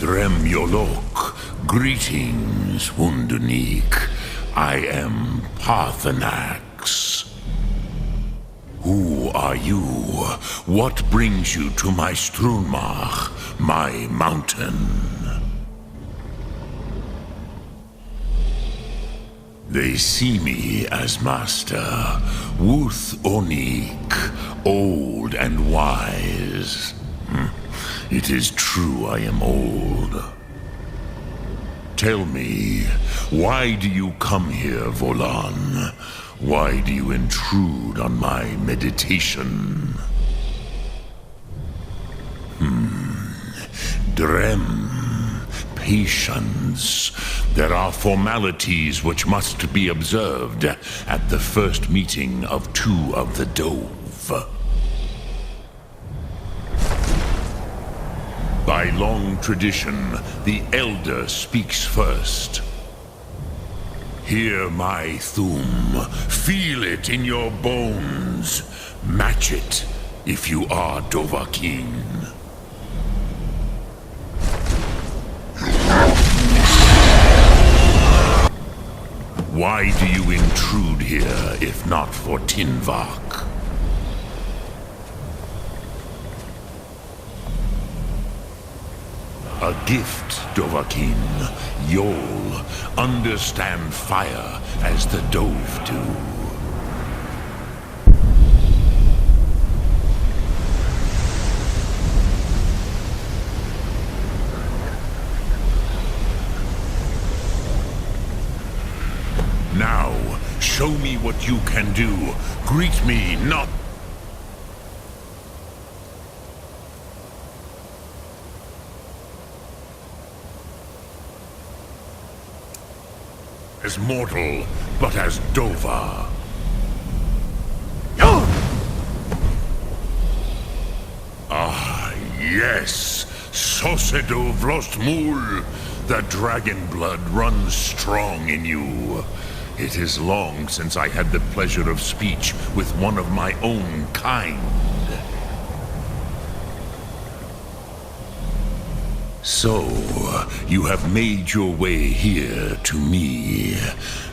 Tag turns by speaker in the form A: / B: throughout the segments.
A: Dremyolok, greetings, Wundernik. I am Paarthanux. Who are you? What brings you to my Strunmach, my mountain? They see me as master, Wuth Onik, old and wise. It is true I am old. Tell me, why do you come here, Volan? Why do you intrude on my meditation? Drem. Patience. There are formalities which must be observed at the first meeting of two of the Dove. By long tradition, the Elder speaks first. Hear my Thum. Feel it in your bones. Match it if you are Dovahkiin. Why do you intrude here, if not for Tinvak? A gift, Dovahkiin. You'll understand fire as the Dove do. Now, show me what you can do. Greet me, not... as mortal, but as Dova. Ah, yes! Sosedo Vrostmul! The dragon blood runs strong in you. It is long since I had the pleasure of speech with one of my own kind. So, you have made your way here to me.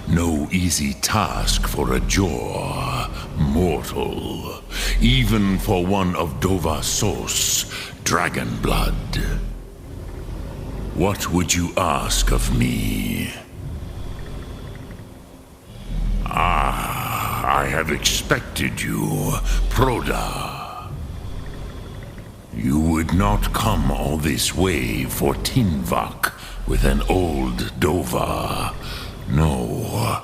A: No easy task for a jaw, mortal. Even for one of Dovasos, dragon blood. What would you ask of me? I have expected you, Proda. You would not come all this way for Tinvak with an old Dova. No,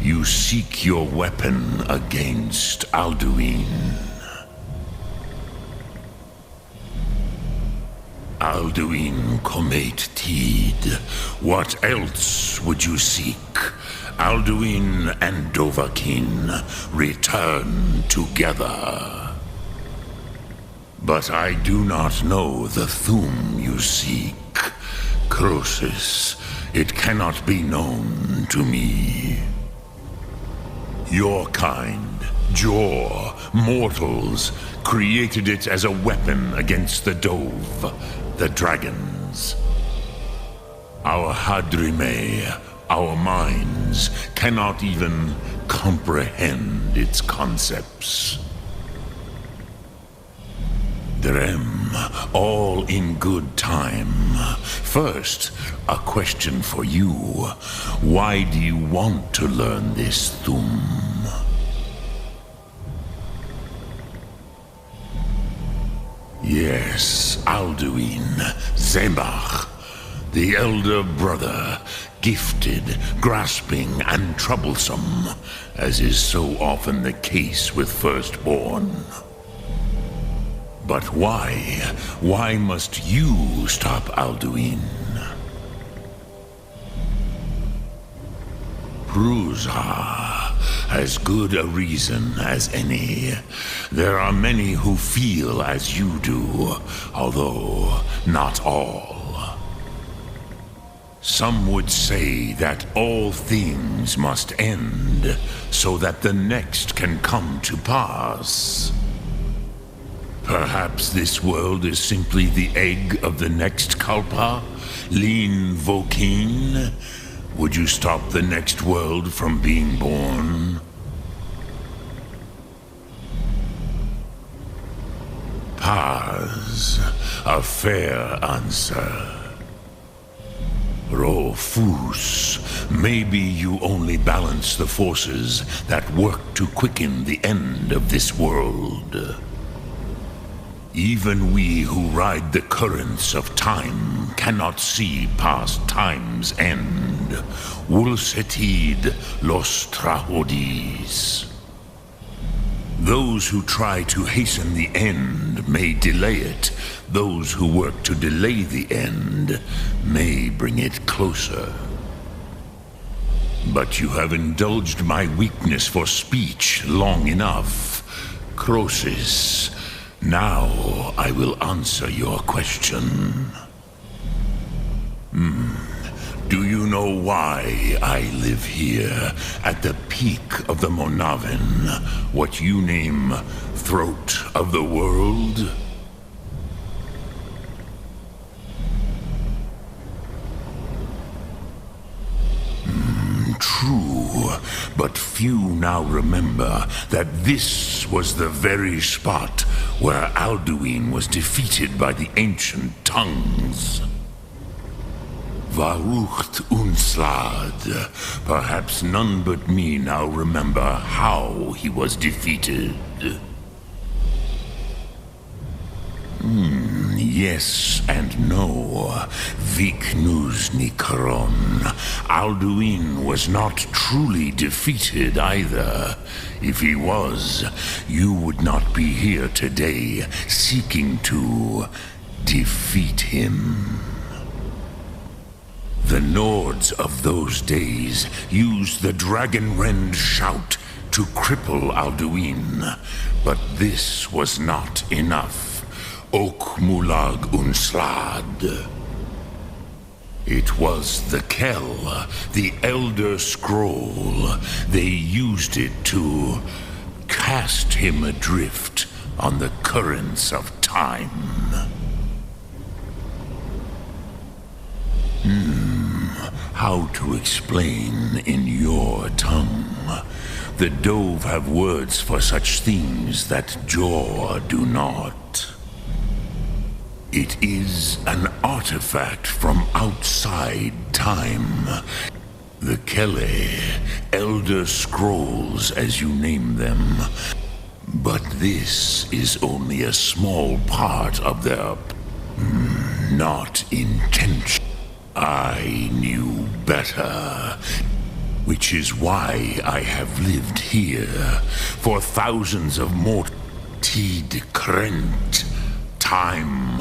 A: you seek your weapon against Alduin. Alduin Comate Tid. What else would you seek? Alduin and Dovahkiin return together. But I do not know the Thum you seek. Croesus, it cannot be known to me. Your kind, Jor, mortals, created it as a weapon against the Dove, the dragons. Our Hadrime, our minds, cannot even comprehend its concepts. Drem, all in good time. First, a question for you. Why do you want to learn this Thum? Yes, Alduin, Zemach, the elder brother, gifted, grasping, and troublesome, as is so often the case with firstborn. But why? Why must you stop Alduin? Prusa, as good a reason as any. There are many who feel as you do, although not all. Some would say that all things must end, so that the next can come to pass. Perhaps this world is simply the egg of the next Kalpa? Lean Vokeen? Would you stop the next world from being born? Paz, a fair answer. Rofus, maybe you only balance the forces that work to quicken the end of this world. Even we who ride the currents of time cannot see past time's end. Wulsetid los trahodis. Those who try to hasten the end may delay it. Those who work to delay the end may bring it closer. But you have indulged my weakness for speech long enough. Croesus, now I will answer your question. Do you know why I live here, at the peak of the Monavin, what you name Throat of the World? True, but few now remember that this was the very spot where Alduin was defeated by the ancient tongues. Varucht Unslad. Perhaps none but me now remember how he was defeated. Yes and no. Viknus Nikron. Alduin was not truly defeated either. If he was, you would not be here today seeking to defeat him. The Nords of those days used the Dragonrend shout to cripple Alduin, but this was not enough. Ok Mulag Unslad. It was the Kell, the Elder Scroll. They used it to cast him adrift on the currents of time. How to explain in your tongue? The Dove have words for such things that Jor do not. It is an artifact from outside time. The Kelle, Elder Scrolls as you name them. But this is only a small part of their not intention. I knew better, which is why I have lived here for thousands of Tid Krent time.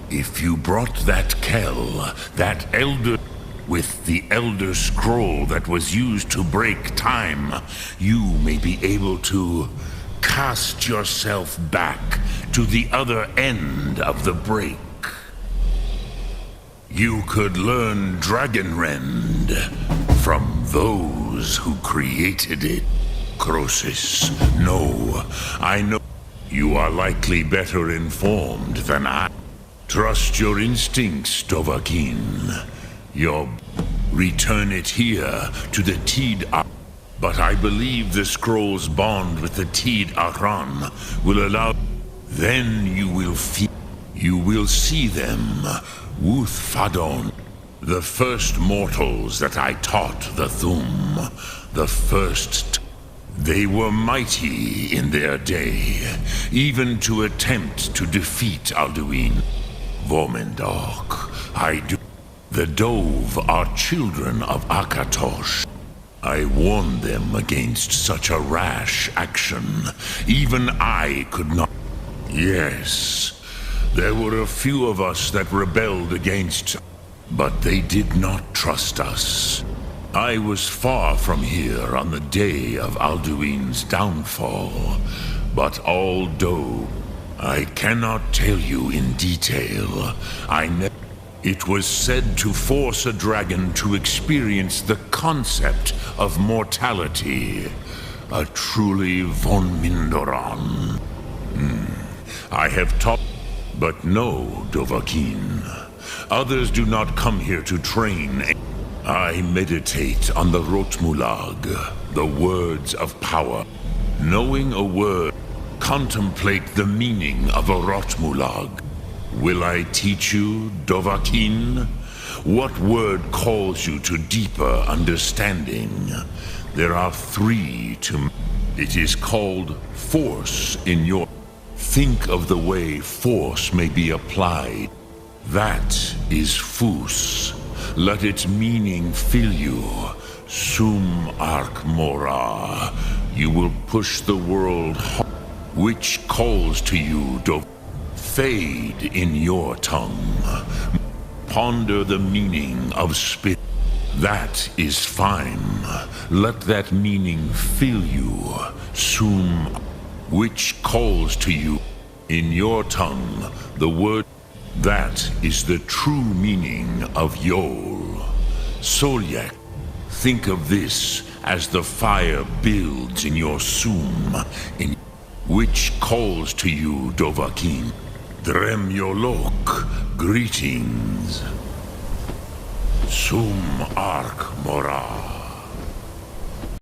A: If you brought that Kell, that Elder, with the Elder Scroll that was used to break time, you may be able to cast yourself back to the other end of the break. You could learn Dragonrend from those who created it. Croesus, no, I know you are likely better informed than I. Trust your instincts, Dovahkiin. Return it here to the Tid. But I believe the scroll's bond with the Tid Aran will allow. Then you will see them. Wuth Fadon, the first mortals that I taught the Thum, the first. They were mighty in their day, even to attempt to defeat Alduin. Vormendok, I do. The Dove are children of Akatosh. I warned them against such a rash action. Even I could not. Yes. There were a few of us that rebelled against, but they did not trust us. I was far from here on the day of Alduin's downfall, but although I cannot tell you in detail, it was said to force a dragon to experience the concept of mortality, a truly von Mindoran. I have taught, but no, Dovahkiin. Others do not come here to train. I meditate on the Rotmulag, the words of power. Knowing a word, contemplate the meaning of a Rotmulag. Will I teach you, Dovahkiin? What word calls you to deeper understanding? There are three to... It is called force in your... Think of the way force may be applied. That is Fus. Let its meaning fill you. Sum Ark Mora. You will push the world which calls to you, Fade in your tongue. Ponder the meaning of spit. That is fine. Let that meaning fill you. Sum, which calls to you. In your tongue, the word. That is the true meaning of Yol. Solyak, think of this as the fire builds in your Sum, in which calls to you, Dovahkiin. Dremyolok, greetings. Sum Ark Mora.